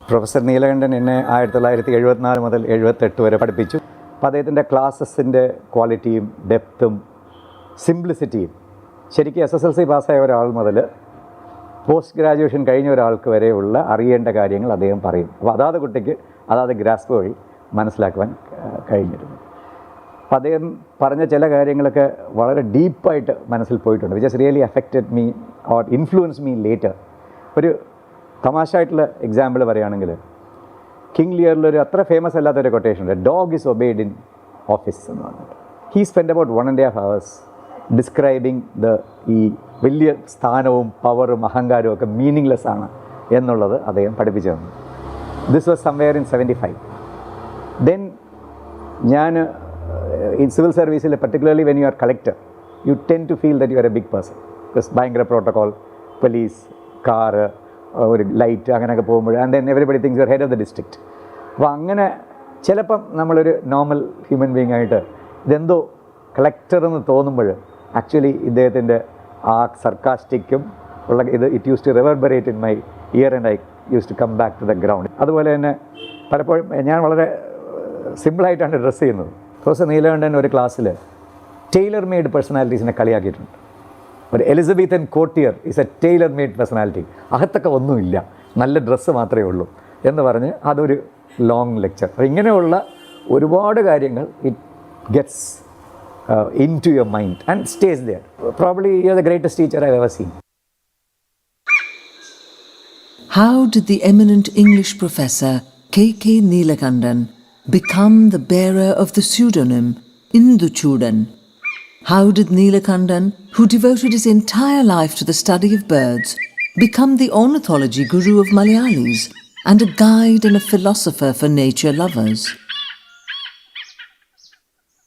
Professor Neelakantan എന്നെ 1974 മുതൽ 78 വരെ പഠിപ്പിച്ചു. അപ്പോൾ അദ്ദേഹത്തിൻ്റെ ക്ലാസ്സസിൻ്റെ ക്വാളിറ്റിയും ഡെപ്തും സിംപ്ലിസിറ്റിയും ശരിക്കും SSLC പാസ്സായ ഒരാൾ മുതൽ പോസ്റ്റ് ഗ്രാജുവേഷൻ കഴിഞ്ഞ ഒരാൾക്ക് വരെയുള്ള അറിയേണ്ട കാര്യങ്ങൾ അദ്ദേഹം പറയും. അപ്പോൾ അതാത് കുട്ടിക്ക് അതാത് ഗ്രാസ്പ് വഴി മനസ്സിലാക്കുവാൻ കഴിഞ്ഞിരുന്നു. അപ്പോൾ അദ്ദേഹം പറഞ്ഞ ചില കാര്യങ്ങളൊക്കെ വളരെ ഡീപ്പായിട്ട് മനസ്സിൽ പോയിട്ടുണ്ട്. Which has really affected me or influence me later. ഒരു തമാശയായിട്ടുള്ള എക്സാമ്പിൾ പറയുകയാണെങ്കിൽ കിങ് ലിയറിലൊരു അത്ര ഫേമസ് അല്ലാത്തൊരു കൊട്ടേഷൻ ഉണ്ട്, dog is obeyed in office എന്ന് പറഞ്ഞിട്ട്. He spend about 1.5 hours describing ഈ വലിയ സ്ഥാനവും പവറും അഹങ്കാരവും ഒക്കെ മീനിങ്ലെസ് ആണ് എന്നുള്ളത് അദ്ദേഹം പഠിപ്പിച്ചു തന്നു. This was somewhere in 75. Then ഞാൻ in civil service, particularly when you are collector, you tend to feel that you are a big person because ഭയങ്കര പ്രോട്ടോകോൾ, പോലീസ്, കാറ്, ഒരു ലൈറ്റ് അങ്ങനെയൊക്കെ പോകുമ്പോൾ and then everybody things you are head of the district. അപ്പോൾ അങ്ങനെ ചിലപ്പം നമ്മളൊരു normal human being ആയിട്ട് ഇതെന്തോ കളക്ടർ എന്ന് തോന്നുമ്പോൾ ആക്ച്വലി ഇദ്ദേഹത്തിൻ്റെ ആ സർക്കാസ്റ്റിക്കും ഉള്ള it use to reverberate in my ear and I use to come back to the ground. അതുപോലെ തന്നെ പലപ്പോഴും ഞാൻ വളരെ സിമ്പിളായിട്ടാണ് ഡ്രസ്സ് ചെയ്യുന്നത്. പ്രൊഫസർ നീലകണ്ഠൻ ഒരു ക്ലാസ്സിൽ ടൈലർ മെയ്ഡ് പേഴ്സണാലിറ്റീസിനെ കളിയാക്കിയിട്ടുണ്ട്. ഒരു Elizabethan courtier is a tailor made personality. അകത്തൊക്കെ ഒന്നുമില്ല, നല്ല ഡ്രസ്സ് മാത്രമേ ഉള്ളൂ എന്ന് പറഞ്ഞ് അതൊരു ലോങ് ലെക്ചർ. അപ്പോൾ ഇങ്ങനെയുള്ള ഒരുപാട് കാര്യങ്ങൾ it gets into your mind and stays there. Probably you are the greatest teacher I have ever seen. How did the eminent English professor K.K. Neelakandan become the bearer of the pseudonym Induchudan? How did Neelakandan, who devoted his entire life to the study of birds, become the ornithology guru of Malayalis and a guide and a philosopher for nature lovers?